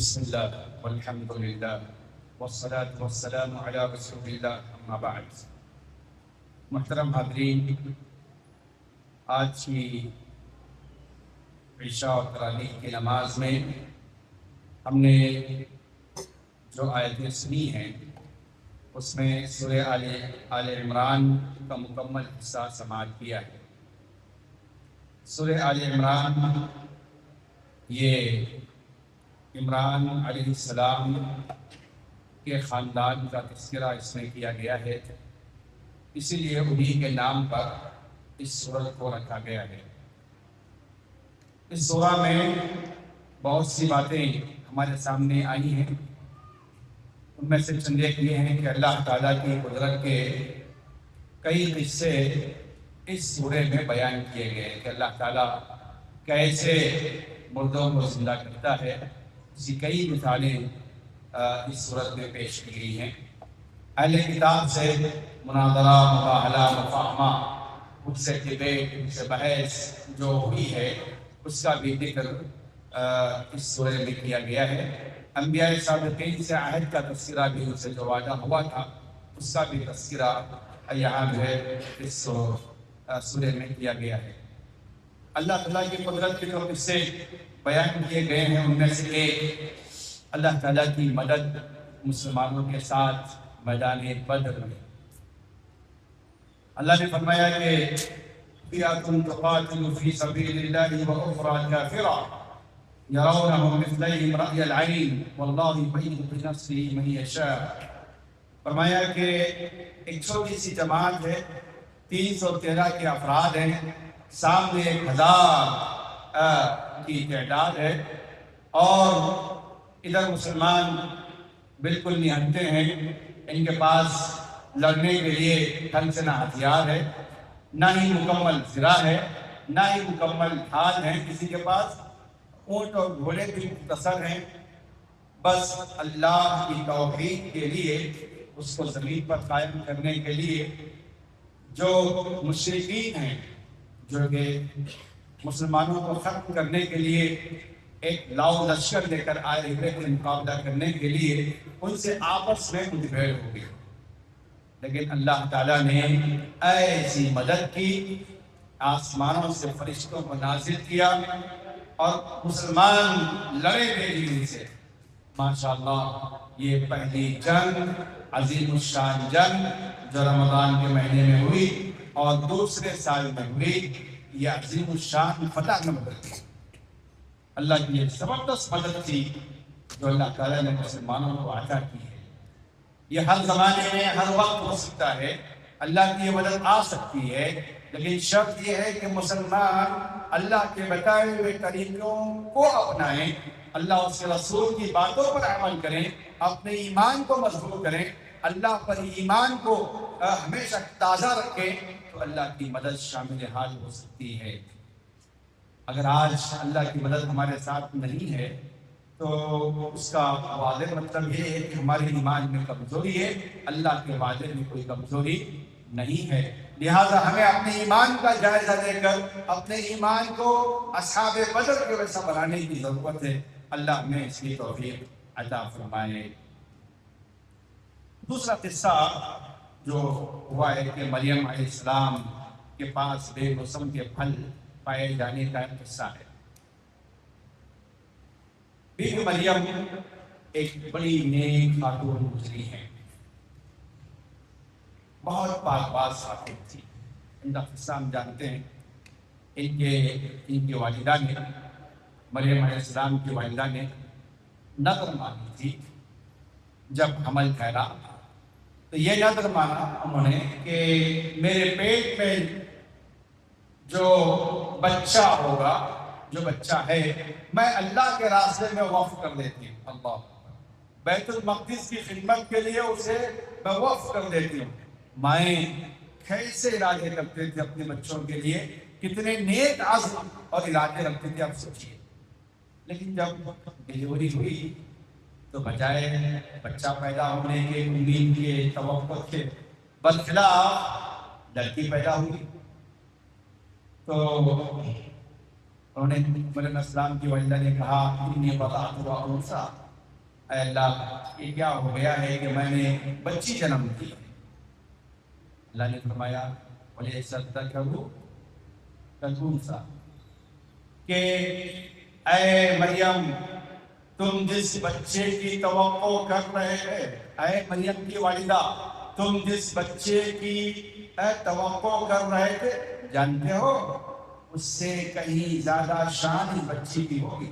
بسم اللہ والحمد للہ والصلاة والسلام علی رسول اللہ اما بعد۔ محترم حاضرین، آج کی عشاء اور تراویح کی نماز میں ہم نے جو آیتیں سنی ہیں اس میں سورہ آل عمران کا مکمل حصہ سماعت کیا ہے۔ سورہ آل عمران یہ عمران علیہ السلام کے خاندان کا تذکرہ اس میں کیا گیا ہے، اسی لیے انہی کے نام پر اس سورت کو رکھا گیا ہے۔ اس سورہ میں بہت سی باتیں ہمارے سامنے آئی ہیں، ان میں سے چند ایک یہ ہیں کہ اللہ تعالیٰ کی قدرت کے کئی قصے اس سورے میں بیان کیے گئے کہ اللہ تعالیٰ کیسے مردوں کو زندہ کرتا ہے، اسی کئی مثالیں اس صورت میں پیش کی گئی ہیں۔ اہل کتاب سے مناظرہ، مباحلہ، مفاہمہ، ان سے ڈبیٹ، ان سے بحث جو ہوئی ہے اس کا بھی ذکر اس سورہ میں کیا گیا ہے۔ انبیاء سابقین سے عہد کا تذکرہ بھی، ان سے جو وعدہ ہوا تھا اس کا بھی تذکرہ یہاں جو ہے اس سورہ میں کیا گیا ہے۔ اللہ تعالیٰ کی قدرت کے جو قصے بیان کیے گئے ہیں ان میں سے ایک اللہ تعالیٰ کی مدد مسلمانوں کے ساتھ میدان بدر میں۔ اللہ نے فرمایا کہ فِئَةٌ تُقَاتِلُ فِي سَبِيلِ اللَّهِ وَأُخْرَىٰ كَافِرَةٌ يَرَوْنَهُم مِثْلَيْهِمْ رَأْيَ الْعَيْنِ وَاللَّهُ يُؤَيِّدُ بِنَصْرِهِ مَن يَشَاءُ۔ فرمایا کہ ایک چھوٹی سی جماعت ہے، 313 کے افراد ہیں، سامنے 1000 کی تعداد ہے، اور ادھر مسلمان بالکل نہتے ہیں، ان کے پاس لڑنے کے لیے ڈھنگ سے نہ ہتھیار ہے، نہ ہی مکمل زرہ ہے، نہ ہی مکمل ڈھال ہے، کسی کے پاس اونٹ اور گھوڑے بھی مختصر ہیں، بس اللہ کی توحید کے لیے، اس کو زمین پر قائم کرنے کے لیے جو مشرکین ہیں، جو کہ مسلمانوں کو ختم کرنے کے لیے ایک لاؤ لشکر لے کر آئے ہوئے تھے مقابلہ کرنے کے لیے، ان سے آپس میں مٹبھیڑ ہو گئی، لیکن اللہ تعالیٰ نے ایسی مدد کی، آسمانوں سے فرشتوں کو نازل کیا اور مسلمان لڑے میری ان سے۔ ماشاءاللہ یہ پہلی جنگ، عظیم الشان جنگ جو رمضان کے مہینے میں ہوئی اور دوسرے سال میں ہوئی، یہ عظیم الشان فتح میں بدل گئی۔ اللہ کی یہ زبردست مدد تھی جو اللہ تعالیٰ نے مسلمانوں کو عطا کی ہے۔ یہ ہر زمانے میں ہر وقت ہو سکتا ہے، اللہ کی یہ مدد آ سکتی ہے، لیکن شرط یہ ہے کہ مسلمان اللہ کے بتائے ہوئے طریقوں کو اپنائیں، اللہ اس کے رسول کی باتوں پر عمل کریں، اپنے ایمان کو مضبوط کریں، اللہ پر ایمان کو ہمیشہ تازہ رکھیں، تو اللہ کی مدد شامل حال ہو سکتی ہے۔ اگر آج اللہ کی مدد ہمارے ساتھ نہیں ہے تو اس کا واضح مطلب یہ ہے کہ ہمارے ایمان میں کمزوری ہے، اللہ کے وعدے میں کوئی کمزوری نہیں ہے۔ لہٰذا ہمیں اپنے ایمان کا جائزہ لے کر اپنے ایمان کو اصحاب بدر کے ویسا بنانے کی ضرورت ہے۔ اللہ ہمیں اس کی توفیق عطا فرمائے۔ دوسرا قصہ جو ہوا ہے کہ مریم علیہ السلام کے پاس بے موسم کے پھل پائے جانے کا قصہ ہے۔ بی بی مریم ایک بڑی نیک خاتون گزری ہے، بہت پاک باز خاتون تھی۔ ان کا قصہ ہم جانتے ہیں۔ ان کی والدہ نے، مریم علیہ السلام کی والدہ نے نذر مانی تھی جب حمل ٹھہرا، تو یہ نذر مانا انہوں نے کہ میرے پیٹ میں جو بچہ ہوگا، جو بچہ ہے، میں اللہ کے راستے میں وقف کر دیتی ہوں۔ اللہ بیت المقدس کی خدمت کے لیے اسے میں وقف کر دیتی ہوں۔ مائیں کیسے ارادے کرتے تھے اپنے بچوں کے لیے، کتنے نیک عزم اور ارادے رکھتے تھے، آپ سوچیے۔ لیکن جب ڈلیوری ہوئی تو بجائے بچہ پیدا ہونے کے امید کے، توقع کے، برخلاف لڑکی پیدا ہوئی۔ تو انہوں نے مریم السلام کی والدہ نے کہا انی وضعتها انثى اے اللہ یہ کیا ہو گیا ہے کہ میں نے بچی جنم دی؟ اللہ نے فرمایا وَلَيْسَ الذَّكَرُ كَالْأُنثَىٰ کہ اے مریم تم جس بچے کی توقع کر رہے تھے، اے مریم کی والدہ تم جس بچے کی توقع کر رہے تھے، جانتے ہو اس سے کہیں زیادہ شان اس بچی کی ہوگی۔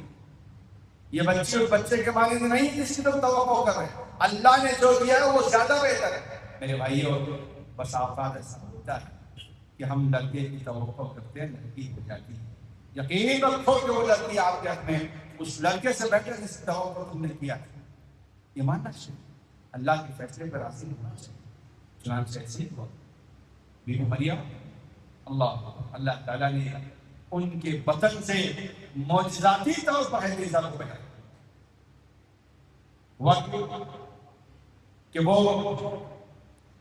یہ بچی اس بچے کے والد نہیں جس کی تم توقع کر رہے ہیں، اللہ نے جو دیا ہے وہ زیادہ بہتر ہے۔ میرے بھائیوں بس اوقات ایسا ہوتا ہے کہ ہم لڑکے کی توقع کرتے ہیں، لڑکی ہو جاتی ہے۔ یقین رکھو کہ وہ لڑکی آپ کے ہاتھ میں اس لڑکے سے بہتر جس توقع تم نے کیا تھا، یہ ماننا چاہیے، اللہ کے فیصلے پر راضی ہونا چاہیے۔ چنانچہ ایسے ہوا بی بی مریم اللہ تعالیٰ نے ان کے بطن سے معجزاتی طور پر حیضہ کو پیدا کیا۔ وقت کہ وہ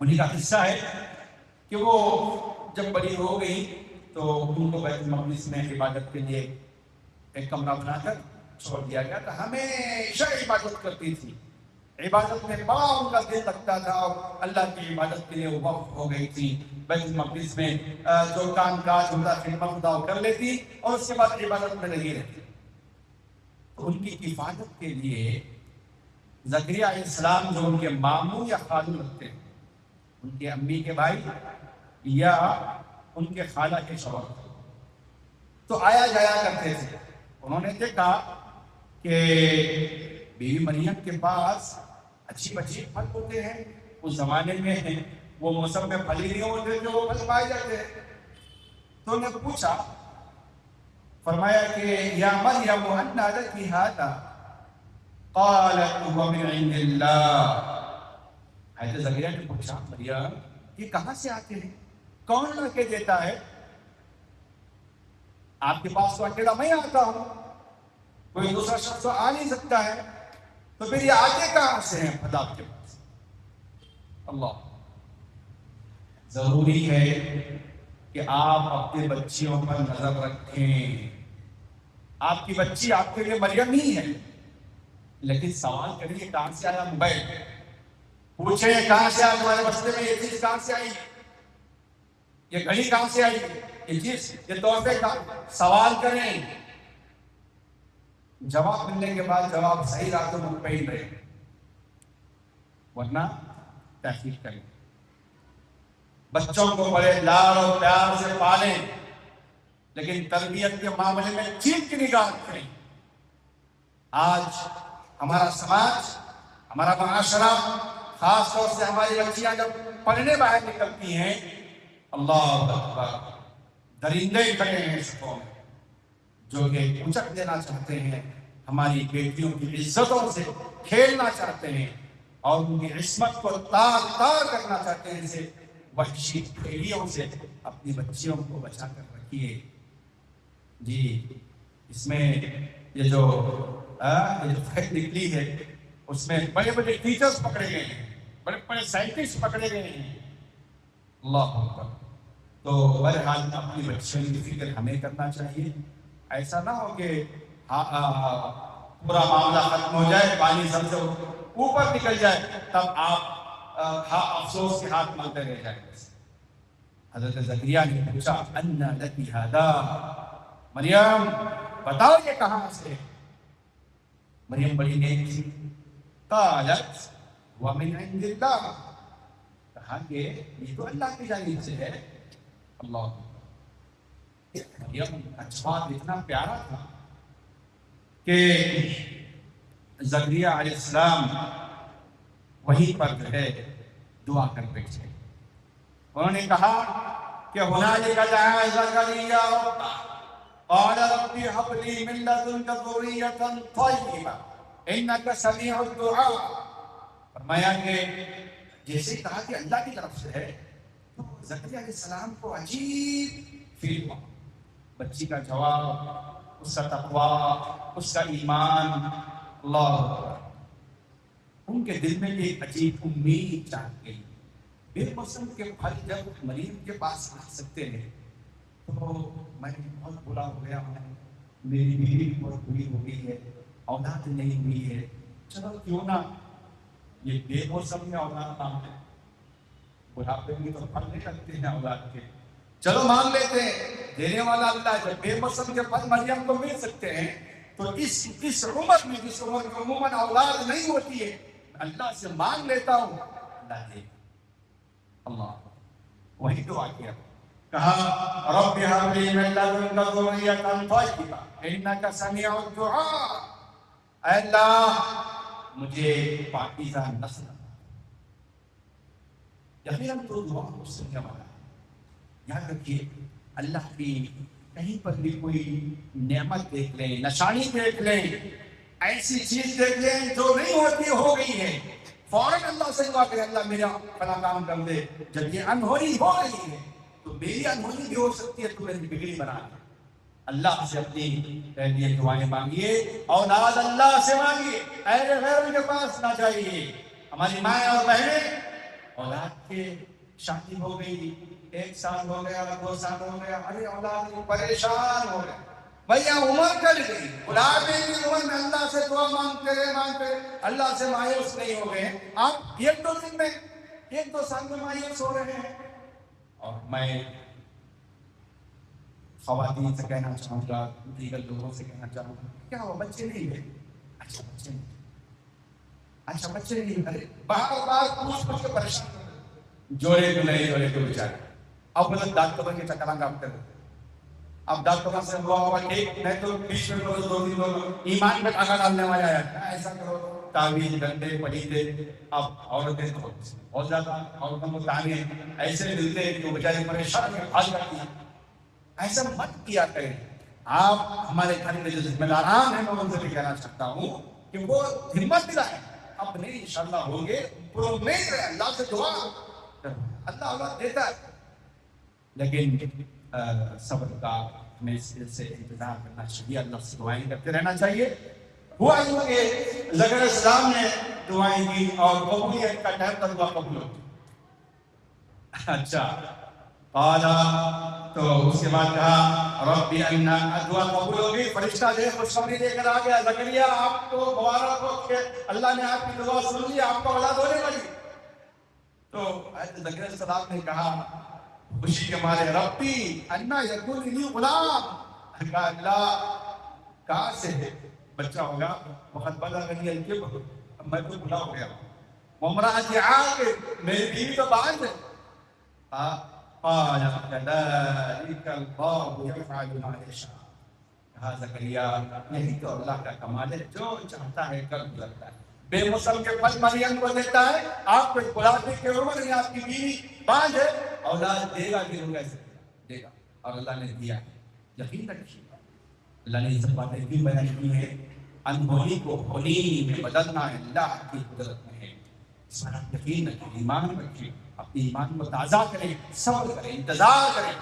انہی کا قصہ ہے کہ وہ جب بڑی ہو گئی تو ان کو بیت المقدس میں عبادت کے لیے ایک کمرہ بنا کر چھوڑ دیا گیا تھا۔ ہمیشہ عبادت کرتی تھی، عبادت میں بڑا ان کا دل لگتا تھا اور اللہ کی عبادت کے لیے وہ وقف ہو گئی تھی۔ بیت المقدس میں جو کام کاج ہوتا خدمت خدا کر لیتی اور اس کے بعد عبادت میں لگی رہتی۔ تو ان کی حفاظت کے لیے زکریا علیہ السلام جو ان کے ماموں یا خالو لگتے ہیں، ان کے امی کے بھائی یا ان کے خالہ کے شوہر تو آیا جایا کرتے تھے۔ انہوں نے دیکھا کہ بی بی مریم کے پاس عجیب پھل ہوتے ہیں، اس زمانے میں وہ موسم میں پھل ہی نہیں ہوتے جو وہ پھل پائے جاتے ہیں۔ تو انہوں نے پوچھا، فرمایا کہ یا مریم انا لکی ھذا قالت هو من عند اللہ۔ حضرت زکریا نے پوچھا مریم یہ کہاں سے آتے ہیں، کون لا کے دیتا ہے؟ آپ کے پاس تو اکیلا میں آتا ہوں، کوئی دوسرا شخص تو آ نہیں سکتا ہے، تو پھر یہ آتے کہاں سے ہیں پھل آپ کے پاس؟ اللہ ضروری ہے کہ آپ اپنے بچیوں پر نظر رکھیں۔ آپ کی بچی آپ کے لیے مریم ہی ہے، لیکن سوال کریے کہاں سے آیا موبائل، پوچھیں کہاں سے آیا تمہارے بستے میں، یہ چیز کہاں سے آئی، یہ گھڑی کہاں سے آئی، یہ چیز یہ تحفے کا سوال کریں۔ جواب ملنے کے بعد جواب صحیح رہا تو مطمئن رہے، ورنہ تحقیق کریں۔ بچوں کو بڑے لاڑ اور پیار سے پالیں، لیکن تربیت کے معاملے میں چیز کی نگاہ رکھیں۔ آج ہمارا سماج، ہمارا معاشرہ، خاص طور سے ہماری بچیاں جب پڑھنے باہر نکلتی ہیں، اللہ اکبر، درندے کھڑے ہیں صفوں میں جو کہ اچک دینا چاہتے ہیں، ہماری بیٹیوں کی عزتوں سے کھیلنا چاہتے ہیں اور ان کی عصمت کو تار تار کرنا چاہتے ہیں۔ جسے وحشی پھیڑیوں سے اپنی بچیوں کو بچا کر رکھیے۔ جی اس میں یہ جو فائل نکلی ہے اس میں بڑے بڑے ٹیچرز پکڑے گئے ہیں، بڑے بڑے سائنٹسٹ پکڑے گئے ہیں۔ اللہ اکبر۔ تو بہرحال اپنی بچیوں کی فکر ہمیں کرنا چاہیے۔ ایسا نہ ہو کہ پورا معاملہ ختم ہو جائے، پانی سب سے اوپر نکل جائے، تب آپ افسوس کے ہاتھ مانگتے رہ جائیں۔ حضرت زکریا نے پوچھا انا لکی ھذا، مریم بتاؤ یہ کہاں سے؟ مریم بڑی نیک تھی، قالت ومن عند اللہ، کہا کہ یہ تو اللہ کی جانب سے ہے۔ اللہ مریم کا جواب اتنا پیارا تھا کہ زکریا علیہ السلام وہیں پر جو ہے دعا کر بیٹھے۔ انہوں نے کہا کہ ہنالک دعا زکریا ربہ قال رب هب لي من لدنك ذرية طيبة انك سميع الدعاء۔ فرمایا کہ جیسے کہا کہ اللہ کی طرف سے ہے تو زکریا علیہ السلام کو عجیب فیل ہوا، بچی کا جواب، اس کا تقویٰ، اس کا ایمان۔ اللہ ان کے دل میں ایک عجیب امید جاگ گئی۔ بے موسم کے پھل جب مریم کے پاس آ سکتے ہیں تو میں بہت برا ہو گیا ہوں، میری بیوی بہت بری ہو گئی ہے، اولاد نہیں ہوئی ہے، چلو کیوں نہ یہ بے موسم میں اولاد مانگ لیں، بڑھاپے میں تو پھل نہیں لگتے ہیں اولاد کے، چلو مان لیتے ہیں دینے والا اللہ ہے۔ جب بے موسم کے پھل مریم کو مل سکتے ہیں تو اس عمر میں، جس عمر میں عموماً اولاد نہیں ہوتی ہے، اللہ سے مانگ لیتا ہوں، اللہ دے گا۔ اللہ وہی دعا کیا، کہا رب هب لي من لدنك ذرية طيبة انك سميع الدعاء، اے اللہ مجھے پاکیزہ نسل، یقیناً تو دعا کو سننے والا ہے۔ یاد رکھیے اللہ کی کہیں پر بھی کوئی نعمت دیکھ لیں، نشانی دیکھ لیں، ایسی چیز دیکھ لیں جو نہیں ہوتی ہو گئی ہے، فوراً اللہ سے دعا کرے اللہ میرا فلاں کام کر دے۔ جب یہ انہونی ہو رہی ہے تو میری انہونی بھی ہو سکتی ہے، تو میری بگڑی بنا دے۔ اللہ سے اپنی لیے دعائیں مانگیے، اولاد اللہ سے مانگیے، اہل غیروں کے پاس نہ جائیے۔ ہماری مائیں اور بہنیں اولاد کے شادی ہو گئی، 1 سال ہو گیا، 2 سال ہو گیا، ارے اولاد پریشان ہو گئے، بھیا عمر کٹ گئی، بڑھاپے کی عمر میں اللہ سے دعا مانگتے اللہ سے مایوس نہیں ہو گئے۔ آپ 1-2 دن میں، 1-2 سال میں مایوس ہو رہے ہیں۔ اور میں خواتین سے کہنا چاہوں گا، دیگر لوگوں سے کہنا چاہوں گا، کیا وہ بچے نہیں ہیں؟ اچھا بچے نہیں، اچھا بچے نہیں، ارے بار پوچھ کے پریشان کرتے، جوڑے تو نہیں جوڑے تو بیچارے، اب مطلب ڈاکٹر کے چکران کاپتے ہیں، اب ڈاکٹر سے ہوا ہوگا ایک نہیں تو بیچ میں 2 دن ایمان میں ٹاکا ڈالنے والا ہے، ایسا کرو تعویذ گندے پلیتے۔ اب عورتیں تو بہت زیادہ، عورتوں کو تانے ایسے ملتے ہیں کہ بیچارے پریشان حال کرتی ہیں۔ ایسا مت کیا کریں۔ آپ ہمارے گھر میں جو ذمہ داران ہیں، میں ان سے بھی کہنا چاہتا ہوں کہ وہ ہمت دلائیں، اپنے انشاءاللہ ہوں گے، پورا امید ہے، اللہ سے دعا اللہ اولاد دیتا ہے، لیکن صبر کا ہمیں اس سے انتظار کرنا چاہیے، اللہ سے دعائیں کرتے رہنا چاہیے۔ ہوا یوں کہ زکریا السلام نے دعائیں کی اور قبولیت کا ٹائم تک دعا قبول ہوتی۔ اچھا قالا، تو اس کے بعد کہا رب انا، دعا قبول ہو گئی، فرشتہ دے خوشخبری لے کر آ گیا، زکریا آپ کو مبارک ہو کہ اللہ نے آپ کی دعا سن لی، آپ کو اولاد ہونے والی۔ تو زکریا السلام نے کہا خوشی کے مارے ربی انا یکون لی غلام، کہا اللہ کہاں سے بچہ ہوگا، وقد بلغنی الکبر، میں تو بڑا ہو گیا، وامرأتی عاقر، میری بیوی تو باندھ ہے۔ قال كذلك الله يفعل ما يشاء، کہا زکریا یہی تو اللہ کا کمال ہے، جو چاہتا ہے کر گزرتا ہے۔ بے موسم کے پھل مریم کو دیتا ہے، آپ کو بڑھاپے کی عمر میں آپ کی بیوی باندھ ہے، اولاد دے گا کہ کیسے دے گا، اور اللہ نے دیا ہے، یقین رکھیے۔ اللہ نے یہ سب باتیں بھی بیان کی ہیں، انہونی کو ہونی میں بدلنا اللہ کی قدرت میں ہے، اس پر آپ یقین رکھیں، ایمان رکھیں، اپنی ایمان کو تازہ کریں، صبر کریں، انتظار کریں،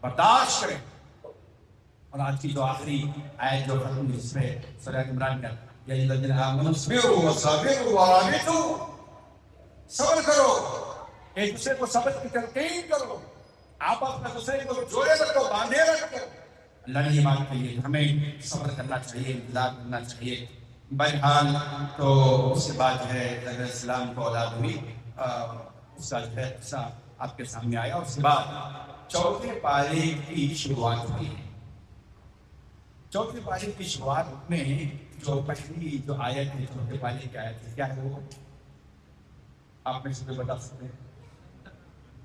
برداشت کریں۔ اور آج کی جو آخری آیت جو ختم ہوئی، اس میں سورہ عمران کا یا الذین آمنوا اصبروا وصابروا ورابطوا، صبر کرو، ایک دوسرے کو صبر کی تلقین کرو، آپس میں دوسرے کو جوڑے رکھو، باندھے رکھو۔ اللہ نے یہ بات کہی ہے، ہمیں صبر کرنا چاہیے، انتظار کرنا چاہیے۔ بہرحال تو اس کے بعد جو ہے علیہ السلام کو اولاد ہوئی، اس کا جو ہے قصہ آپ کے سامنے آیا۔ اس کے بعد چوتھے پارے کی شروعات ہوئی ہے۔ چوتھے پارے کی شروعات میں جو پہلی جو آیت ہے چوتھے پارے کی آیت ہے، کیا ہے وہ آپ میں سے بتا سکتے ہیں؟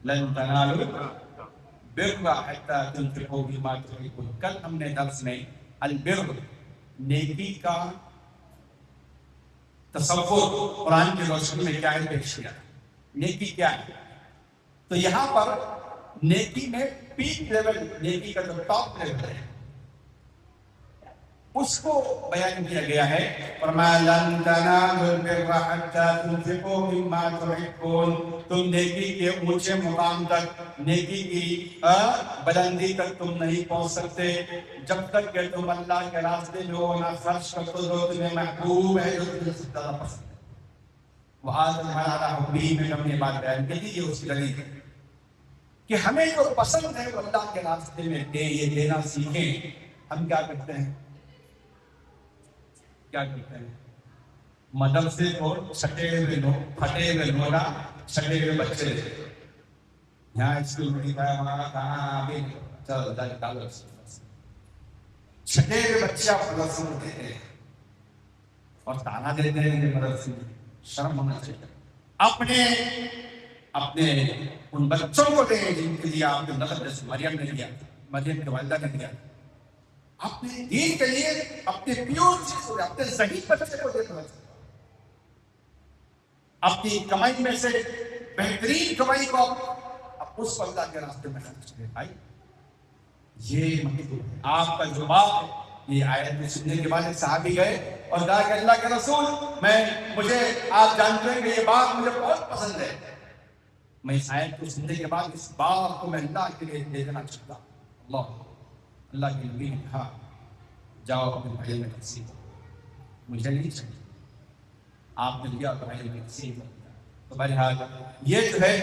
لن تنالوا البر حتى تنفقوا مما تحبون۔ کل ہم نے درس میں البر، نیکی کا تصور قرآن کی روشنی میں کیا ہے پیش کیا، نیکی کیا ہے۔ تو یہاں پر نیکی میں پیک لیول، نیکی کا جو ٹاپ لیول ہے اس کو بیان کیا گیا ہے۔ فرمایا لن تنالوا البر حتى تنفقوا مما تحبون، تم نیکی کے اونچے مقام تک، نیکی کی بلندی تک تم نہیں پہنچ سکتے جب تک کہ تم اللہ کے راستے میں وہ نہ خرچ کرتے جو تمہیں محبوب ہے، جو تمہیں سب سے زیادہ پسند ہے۔ وہاں ہمارا حبی میں ہم نے بات بیان کی تھی، یہ اس کی دلیل ہے کہ ہمیں جو پسند ہے وہ اللہ کے راستے میں دے، یہ دینا سیکھیں۔ ہم کیا کرتے ہیں، کیا کرتے ہیں؟ مدرسے کو چھٹے ہوئے لوگ پھٹے ہوئے لوگا چھٹے ہوئے بچے رہتے یہاں اسکول میں لکھا ہے ہمارا کہاں ابھی چلو ڈالو چھٹے ہوئے بچے آپ مدرسے میں دیتے ہیں اور تانا دیتے ہیں مدرسے میں شرم ہونا چاہیے اپنے اپنے ان بچوں کو دیں جن کے لیے آپ نے نظر جیسے مریم نے دیا مریم کے والدہ نے دیا اپنے دین کے لیے اپنے پیور چیز کو اپنے صحیح بچے کو دینا اپنی کمائی میں سے بہترین کمائی کو آپ اس اللہ کے راستے میں خرچ کریں بھائی یہ آپ کا جو باپ یہ آیت میں سننے کے بعد ایک صحابی گئے اور کہا کہ اللہ کے رسول مجھے آپ جانتے ہیں کہ یہ بات مجھے بہت پسند ہے میں اس آیت کو سننے کے بعد اس بات کو میں اللہ کے لیے دے دینا چاہتا ہوں اللہ کے نبی نے کہا جاؤ اپنے بھائی میں کسی مجھے نہیں چاہیے آپ نے لیا بھائی میں کسی تو بہرحال یہ جو ہے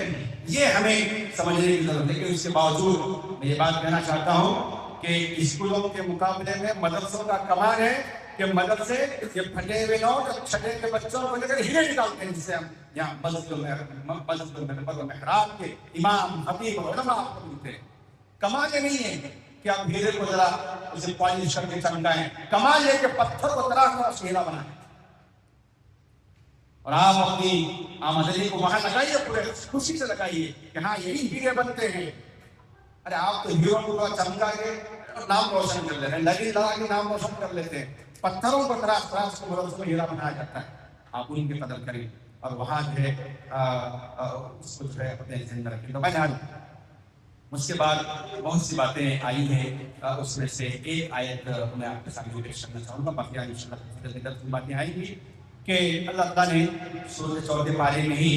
یہ ہمیں سمجھنے کی ضرورت ہے کہ اس کے باوجود میں یہ بات کہنا چاہتا ہوں کہ اسکولوں کے مقابلے میں مدرسوں کا کمال ہے کہ مدرسے یہ پھٹے ہوئے لوگ چھٹے کے بچوں کو لے کر ہیرے نکالتے ہیں جسے ہم یہاں مسجد و محراب کے امام خطیب علماء کو ملتے ہیں کمال یہ نہیں ہے کہ آپ ہیرے کو ذرا اسے پالش کر کے چمکائیں کمال یہ کہ پتھر کو تراش کر ہیرا بنائیں اور آپ اپنی آمدنی کو وہاں لگائیے پورے خوشی سے لگائیے کہ ہاں یہی ہیرے بنتے ہیں ارے آپ تو ہیروں کو چمکا کے نام روشن کر لیتے ہیں لگی لگا کے نام روشن کر لیتے ہیں پتھروں کو تراش تراش کو مدد میں ہیرا بنایا جاتا ہے آپ ان کی قدر کریں اور وہاں جو ہے اس کو جو ہے اپنے ذہن میں رکھیں تو بہرحال اس کے بعد بہت سی باتیں آئی ہیں اس میں سے ایک آیت میں آپ کے ساتھ پیش کرنا چاہوں گا باقی انشاءاللہ باتیں آئی ہوئی کہ اللہ تعالیٰ نے سورۃ 14 پارے میں ہی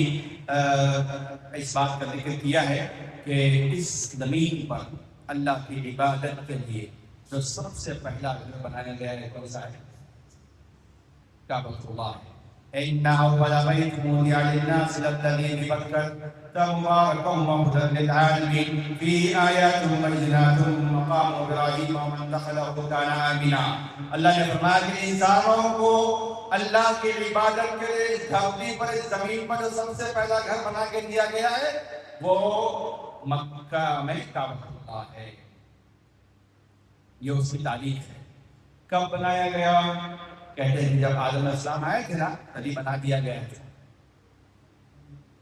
اس بات کا ذکر کیا ہے کہ اس زمین پر اللہ کی عبادت کے لیے جو سب سے پہلا گھر بنایا گیا ہے کون سا ہے کعبۃ اللہ إن أول بيت وضع للناس للذي ببكة مباركا وهدى للعالمين فيه آيات بينات مقام إبراهيم ومن دخله كان آمنا اللہ نے فرمایا کہ انسانوں کو اللہ کی عبادت کے لیے اس دھرتی پر اس زمین پر جو سب سے پہلا گھر بنا کے دیا گیا ہے وہ مکہ میں کعبۃ اللہ ہے یہ اس کی تاریخ ہے کب بنایا گیا کہتے ہیں جب آدم علیہ السلام آئے تھے نا تبھی بنا دیا گیا تھا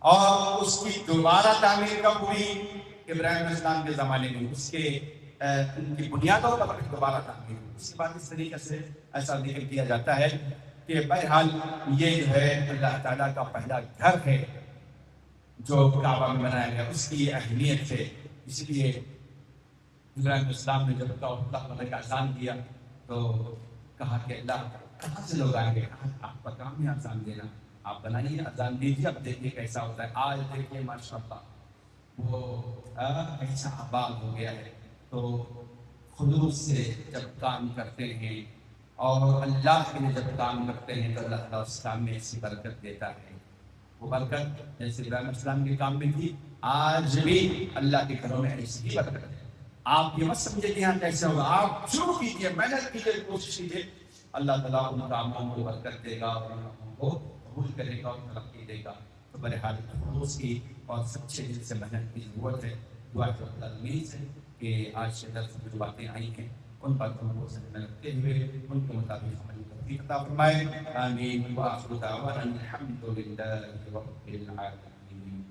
اور اس کی دوبارہ تعمیر کب ہوئی ابراہیم علیہ السلام کے زمانے میں اس کے ان کی بنیادوں پر دوبارہ تعمیر ہوئی اس کے بعد اس طریقے سے ایسا ذکر کیا جاتا ہے کہ بہرحال یہ جو ہے اللہ تعالیٰ کا پہلا گھر ہے جو کعبہ میں بنایا گیا اس کی اہمیت ہے اس لیے ابراہیم علیہ السلام نے جب اللہ کا اذان دیا تو کہا کہ اللہ کہاں سے لوگ آئیں گے آپ کا کام ہے اذان دینا آپ بنائیے اذان دیجیے اب دیکھیے کیسا ہوتا ہے آج دیکھیے ماشاء اللہ وہ ایسا آباد ہو گیا ہے تو خلوص سے جب کام کرتے ہیں اور اللہ کے لیے جب کام کرتے ہیں تو اللہ تعالیٰ اس کام میں ایسی برکت دیتا ہے وہ برکت جیسے ابراہیم السلام کے کام میں تھی آج بھی اللہ کے گھروں میں ایسی ہی برکت ہے آپ یہ مت سمجھے کہ یہاں کیسے ہوگا آپ شروع کیجیے محنت کیجیے کوشش کیجیے اللہ تعالیٰ ان کاموں کو برکت دے گا اور ان کو قبول کرے گا اور ترقی دے گا تو بہرحال خلوص کی اور سچے دل سے محنت کی ضرورت ہے دعا تو اللہ امید ہے کہ آج کے درس میں جو باتیں آئی ہیں ان باتوں کو ذہن میں رکھتے ہوئے ان کے مطابق عمل کی توفیق عطا فرمائے آمین وآخر دعوانا الحمد للہ رب العالمین